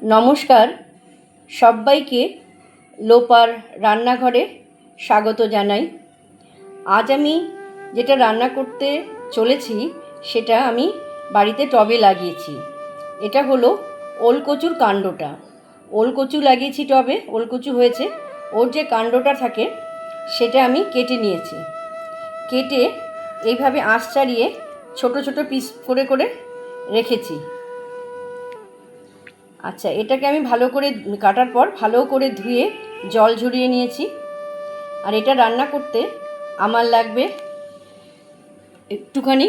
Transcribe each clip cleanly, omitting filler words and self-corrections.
নমস্কার, সবাইকে লোপার রান্নাঘরে স্বাগত জানাই। আজ আমি যেটা রান্না করতে চলেছি সেটা আমি বাড়িতে টবে লাগিয়েছি। এটা হলো ওলকচুর কাণ্ডটা। ওলকচু লাগিয়েছি টবে, ওলকচু হয়েছে। ওর যে কাণ্ডটা থাকে সেটা আমি কেটে নিয়েছি। কেটে এইভাবে আঁশ ছাড়িয়ে ছোট ছোট পিস করে করে রেখেছি। আচ্ছা, এটাকে আমি ভালো করে কাটার পর ভালো করে ধুয়ে জল ঝরিয়ে নিয়েছি। আর এটা রান্না করতে আমার লাগবে একটুখানি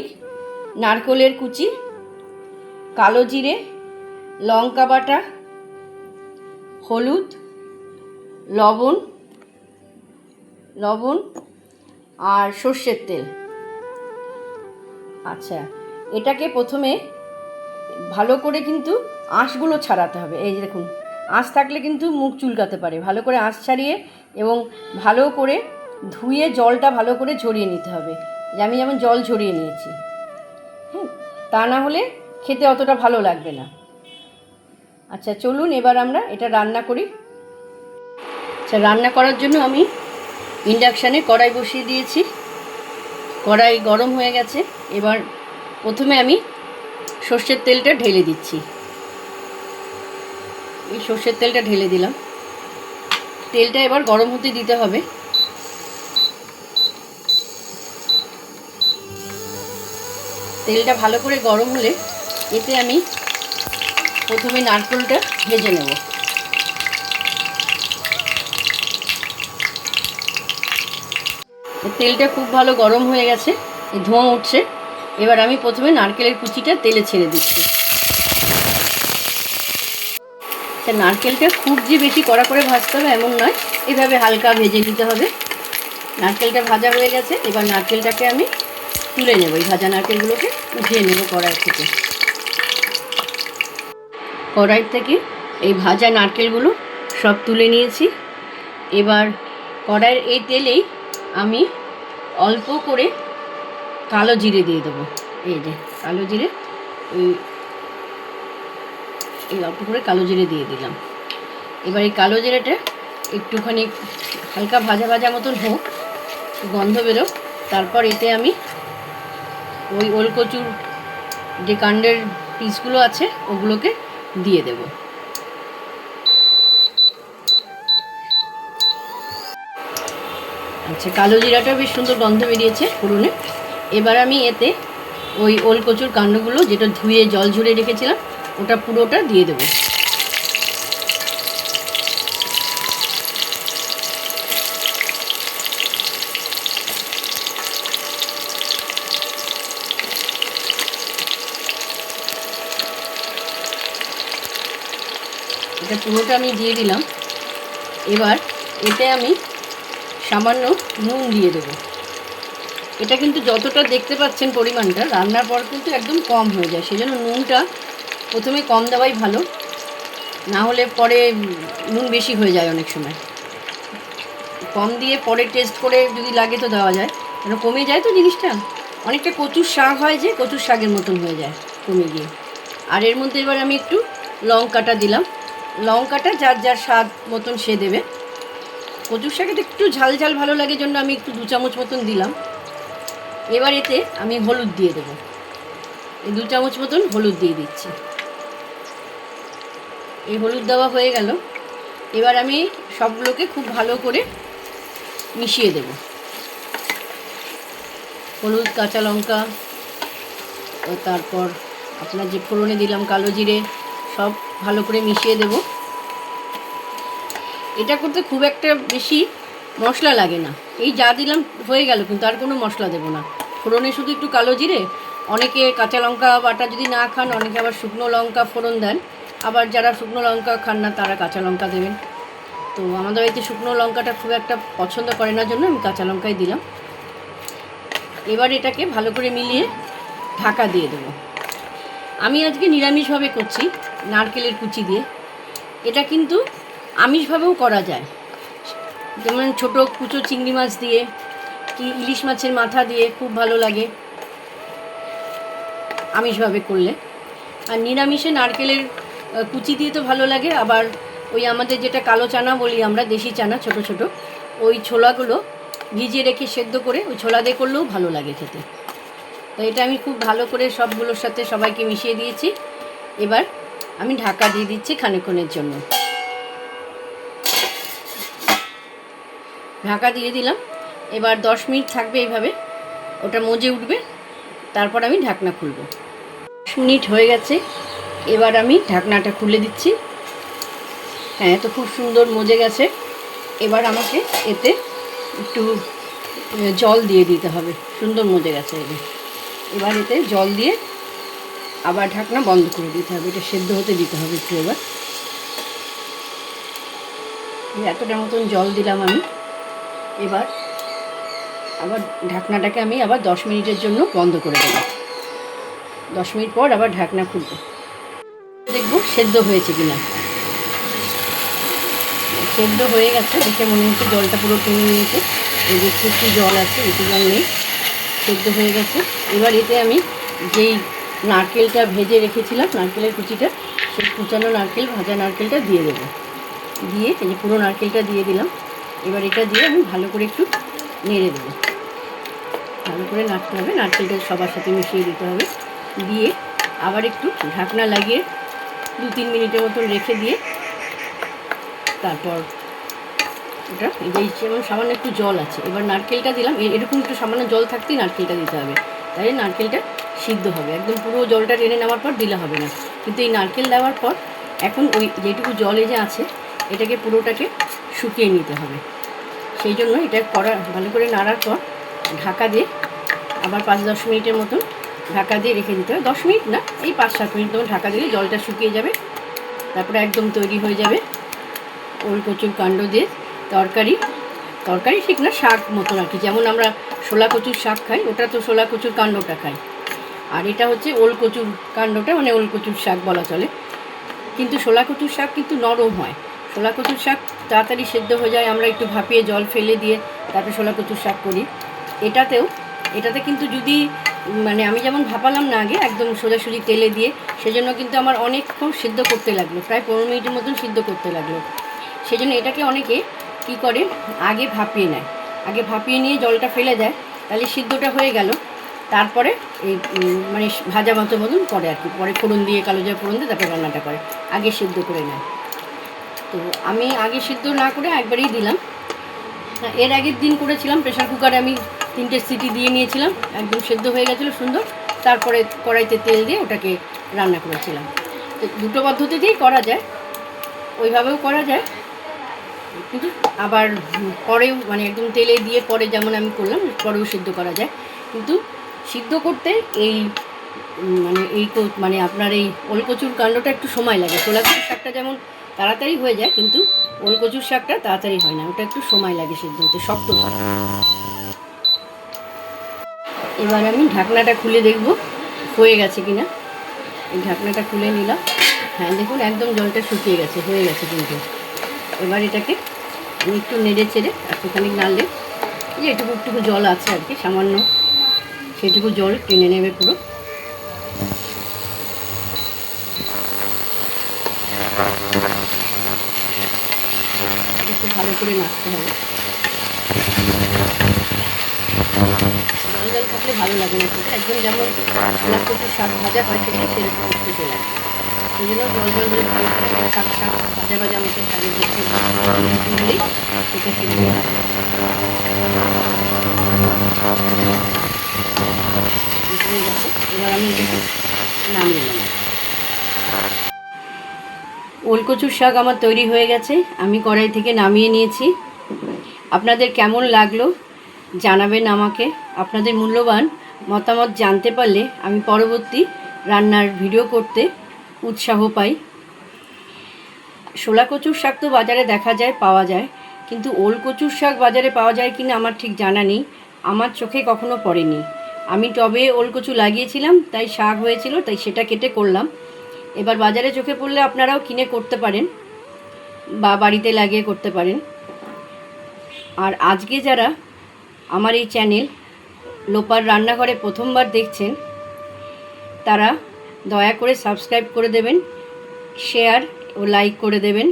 নারকেলের কুচি, কালো জিরে, লঙ্কা বাটা, হলুদ, লবণ আর সর্ষের তেল। আচ্ছা, এটাকে প্রথমে ভালো করে কিন্তু আঁশগুলো ছাড়াতে হবে। এই যে দেখুন, আঁশ থাকলে কিন্তু মুখ চুলকাতে পারে। ভালো করে আঁশ ছাড়িয়ে এবং ভালো করে ধুয়ে জলটা ভালো করে ঝরিয়ে নিতে হবে। যে আমি যেমন জল ঝরিয়ে নিয়েছি, তা না হলে খেতে অতটা ভালো লাগবে না। আচ্ছা চলুন এবার আমরা এটা রান্না করি। আচ্ছা, রান্না করার জন্য আমি ইন্ডাকশানে কড়াই বসিয়ে দিয়েছি। কড়াই গরম হয়ে গেছে। এবার প্রথমে আমি সর্ষের তেলটা ঢেলে দিচ্ছি। এই সর্ষের তেলটা ঢেলে দিলাম। তেলটা এবার গরম হতে দিতে হবে। তেলটা ভালো করে গরম হলে এতে আমি প্রথমে নারকেলটা ভেজে নেব। তেলটা খুব ভালো গরম হয়ে গেছে, ধোঁয়া উঠছে। এবার আমি প্রথমে নারকেলের কুচিটা তেলে ছেড়ে দিচ্ছি। নারকেলটা খুব যে বেশি কড়া করে ভাজতে হবে এমন নয়, এভাবে হালকা ভেজে নিতে হবে। নারকেলটা ভাজা হয়ে গেছে। এবার নারকেলটাকে আমি তুলে নেব। এই ভাজা নারকেলগুলোকে উঠিয়ে নেব কড়াই থেকে। কড়াই থেকে এই ভাজা নারকেলগুলো সব তুলে নিয়েছি। এবার কড়াইয়ের এই তেলেই আমি অল্প করে কালো জিরে দিয়ে দেবো। এই যে কালো জিরে, এই অল্প করে কালো জিরে দিয়ে দিলাম। এবার এই কালো জিরেটা একটুখানি হালকা ভাজা ভাজা মতন হোক, গন্ধ বেরো। তারপর এতে আমি ওই ওলকচুর যে কাণ্ডের পিসগুলো আছে ওগুলোকে দিয়ে দেব। আচ্ছা, কালো জিরাটা বেশ সুন্দর গন্ধ বেরিয়েছে ফোড়নে। এবার আমি এতে ওই ওলকচুর কাণ্ডগুলো যেটা ধুয়ে জল ঝরিয়ে রেখেছিলাম ওটা পুরোটা দিয়ে দেবো। এটা পুরোটা আমি দিয়ে দিলাম। এবার এতে আমি সামান্য নুন দিয়ে দেবো। এটা কিন্তু যতটা দেখতে পাচ্ছেন পরিমাণটা, রান্নার পর কিন্তু একদম কম হয়ে যায়। সেজন্য নুনটা প্রথমে কম দেওয়াই ভালো, না হলে পরে নুন বেশি হয়ে যায় অনেক সময়। কম দিয়ে পরে টেস্ট করে যদি লাগে তো দেওয়া যায়, কেন কমে যায় তো জিনিসটা। অনেকটা কচুর শাক হয়, যে কচুর শাকের মতন হয়ে যায় কমে গিয়ে। আর এর মধ্যে এবার আমি একটু লঙ্কাটা দিলাম। লঙ্কাটা যার যার স্বাদ মতন সে দেবে। কচুর শাকে তো একটু ঝাল ঝাল ভালো লাগে জন্য আমি একটু 2 চামচ মতন দিলাম। এবার এতে আমি হলুদ দিয়ে দেবো। এই 2 চামচ মতন হলুদ দিয়ে দিচ্ছি। এই হলুদ দেওয়া হয়ে গেল। এবার আমি সবগুলোকে খুব ভালো করে মিশিয়ে দেব। হলুদ, কাঁচা লঙ্কা ও তারপর আপনার যে ফোড়নে দিলাম কালো জিরে, সব ভালো করে মিশিয়ে দেব। এটা করতে খুব একটা বেশি মশলা লাগে না। এই যা দিলাম হয়ে গেল, কিন্তু আর কোনো মশলা দেব না। ফোড়নে শুধু একটু কালো জিরে, অনেকে কাঁচা লঙ্কা বাটা যদি না খান, অনেকে আবার শুকনো লঙ্কা ফোড়ন দেন। আবার যারা শুকনো লঙ্কা খান না তারা কাঁচা লঙ্কা দেবেন। তো আমাদের বাড়িতে শুকনো লঙ্কাটা খুব একটা পছন্দ করে না জন্য আমি কাঁচা লঙ্কাই দিলাম। এবার এটাকে ভালো করে মিলিয়ে ঢাকা দিয়ে দেবো। আমি আজকে নিরামিষভাবে করছি, নারকেলের কুচি দিয়ে। এটা কিন্তু আমিষভাবেও করা যায়, যেমন ছোটো কুচো চিংড়ি মাছ দিয়ে কি ইলিশ মাছের মাথা দিয়ে খুব ভালো লাগে আমিষভাবে করলে। আর নিরামিষে নারকেলের কুচি দিয়ে তো ভালো লাগে, আবার ওই আমাদের যেটা কালো চানা বলি আমরা, দেশি চানা ছোট ছোট, ওই ছোলাগুলো ভিজিয়ে রেখে সেদ্ধ করে ওই ছোলা দিয়ে করলেও ভালো লাগে খেতে। তো এটা আমি খুব ভালো করে সবগুলোর সাথে সবাইকে মিশিয়ে দিয়েছি। এবার আমি ঢাকা দিয়ে দিচ্ছি খানিকক্ষণের জন্য। ঢাকা দিয়ে দিলাম। এবার 10 মিনিট থাকবে এইভাবে, ওটা মজে উঠবে, তারপর আমি ঢাকনা খুলব। 10 মিনিট হয়ে গেছে, এবার আমি ঢাকনাটা খুলে দিচ্ছি। হ্যাঁ, তো খুব সুন্দর মজে গেছে। এবার আমাকে এতে একটু জল দিয়ে দিতে হবে। সুন্দর মজে গেছে এবার এতে জল দিয়ে আবার ঢাকনা বন্ধ করে দিতে হবে। এটা সেদ্ধ হতে দিতে হবে একটু। এবার এতটা মতন জল দিলাম আমি। এবার আবার ঢাকনাটাকে আমি আবার 10 মিনিটের জন্য বন্ধ করে দেব। 10 মিনিট পর আবার ঢাকনা খুলব, দেখব সেদ্ধ হয়েছে কিনা। সেদ্ধ হয়ে গেছে, দেখে মনে হচ্ছে জলটা পুরো টেনে নিয়েছে। এই দেখছি একটু জল আছে, একটু জল নেই, সেদ্ধ হয়ে গেছে। এবার এতে আমি যেই নারকেলটা ভেজে রেখেছিলাম, নারকেলের কুচিটা, সেই কুচানো নারকেল, ভাজা নারকেলটা দিয়ে দেবো। দিয়ে এই যে পুরো নারকেলটা দিয়ে দিলাম। এবার এটা দিয়ে আমি ভালো করে একটু নেড়ে দেবো। ভালো করে নাড়তে হবে, নারকেলটা সবার সাথে মিশিয়ে দিতে হবে। দিয়ে আবার একটু ঢাকনা লাগিয়ে 2-3 মিনিটের মতন রেখে দিয়ে তারপর ওটা এই যে যেমন সামান্য একটু জল আছে, এবার নারকেলটা দিলাম। এরকম একটু সামান্য জল থাকতেই নারকেলটা দিতে হবে, তাহলে নারকেলটা সিদ্ধ হবে। একদম পুরো জলটা টেনে নেওয়ার পর দিলে হবে না। কিন্তু এই নারকেল দেওয়ার পর এখন ওই যেটুকু জলে যে আছে এটাকে পুরোটাকে শুকিয়ে নিতে হবে। সেই জন্য এটা ভালো করে নাড়ার পর ঢাকা দিয়ে আবার 5-10 মিনিটের মতন ঢাকা দিয়ে রেখে দিতে হবে। 10 মিনিট না, এই 5-7 মিনিট তখন ঢাকা দিলে জলটা শুকিয়ে যাবে। তারপরে একদম তৈরি হয়ে যাবে ওল কচুর কাণ্ড দিয়ে তরকারি। তরকারি ঠিক না, শাক মতন আর কি। যেমন আমরা শোলা কচুর শাক খাই, ওটা তো শোলা কচুর কাণ্ডটা খাই, আর এটা হচ্ছে ওল কচুর কাণ্ডটা, মানে ওল কচুর শাক বলা চলে। কিন্তু শোলা কচুর শাক কিন্তু নরম হয়। শোলা কচুর শাক তাড়াতাড়ি সেদ্ধ হয়ে যায়, আমরা একটু ভাপিয়ে জল ফেলে দিয়ে তারপরে শোলা কচুর শাক করি। এটাতে কিন্তু যদি মানে আমি যেমন ভাপালাম না আগে একদম সোজাসুজি তেলে দিয়ে, সেজন্য কিন্তু আমার অনেকক্ষণ সিদ্ধ করতে লাগলো, প্রায় 15 মিনিটের মতন সিদ্ধ করতে লাগলো। সেই জন্য এটাকে অনেকে কী করে, আগে ভাপিয়ে নেয়, আগে ভাপিয়ে নিয়ে জলটা ফেলে দেয়, তাহলে সিদ্ধটা হয়ে গেল। তারপরে এই মানে ভাজা মতন করে আর কি, পরে ফোড়ন দিয়ে, কালো জিরা ফোড়ন দিয়ে তারপরে রান্নাটা করে, আগে সিদ্ধ করে নেয়। তো আমি আগে সিদ্ধ না করে একবারেই দিলাম। এর আগের দিন করেছিলাম প্রেশার কুকারে, আমি 3টে সিটি দিয়ে নিয়েছিলাম, একদম সেদ্ধ হয়ে গেছিলো সুন্দর। তারপরে কড়াইতে তেল দিয়ে ওটাকে রান্না করেছিলাম। তো দুটো পদ্ধতিতেই করা যায়, ওইভাবেও করা যায়, কিন্তু আবার পরেও মানে একদম তেলে দিয়ে পরে যেমন আমি করলাম পরেও সিদ্ধ করা যায়। কিন্তু সিদ্ধ করতে এই মানে আপনার এই ওল কচুর কাণ্ডটা একটু সময় লাগে। শোলা কচুর শাকটা যেমন তাড়াতাড়ি হয়ে যায়, কিন্তু ওল কচুর শাকটা তাড়াতাড়ি হয় না, ওটা একটু সময় লাগে সিদ্ধ হতে, শক্ত হয়। এবার আমি ঢাকনাটা খুলে দেখব হয়ে গেছে কিনা। এই ঢাকনাটা খুলে নিলাম। হ্যাঁ দেখুন, একদম জলটা শুকিয়ে গেছে, হয়ে গেছে কিন্তু। এবার এটাকে আমি একটু নেড়ে চেড়ে একটুখানি নাড়লে, এই যে একটুকু জল আছে আর কি সামান্য, সেটুকু জল টেনে নেবে পুরো। একটু ভালো করে নাড়তে হবে। জল জল থাকলে ভালো লাগে না খেতে, একদম যেমন শোলা কচুর শাক ভাজা হয় সেটা সেরকম খেতে লাগে। এই জন্য জল জল করে শাক ভাজা মতো শাকের দিলেই সেটা সিদ্ধ হয়। এবার আমি এটাকে নামিয়ে নেব। ওল কচুর শাক আমার তৈরি হয়ে গেছে, আমি কড়াই থেকে নামিয়ে নিয়েছি। আপনাদের কেমন লাগলো জানাবেন আমাকে। আপনাদের মূল্যবান মতামত জানতে পারলে আমি পরবর্তী রান্নার ভিডিও করতে উৎসাহ পাই। শোলা কচুর শাক তো বাজারে দেখা যায়, পাওয়া যায়, কিন্তু ওল কচুর শাক বাজারে পাওয়া যায় কিনা আমার ঠিক জানা নেই, আমার চোখে কখনো পড়েনি। আমি টবে ওল কচু লাগিয়েছিলাম, তাই শাক হয়েছিল, তাই সেটা কেটে করলাম। এবার বাজারে চোখে পড়লে আপনারাও কিনে করতে পারেন বা বাড়িতে লাগিয়ে করতে পারেন। আর আজকে যারা আমার এই চ্যানেল লোপার রান্নাঘরে প্রথমবার দেখছেন, তারা দয়া করে সাবস্ক্রাইব করে দেবেন, শেয়ার ও লাইক করে দেবেন।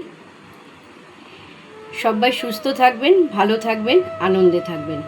সবাই সুস্থ থাকবেন, ভালো থাকবেন, আনন্দে থাকবেন।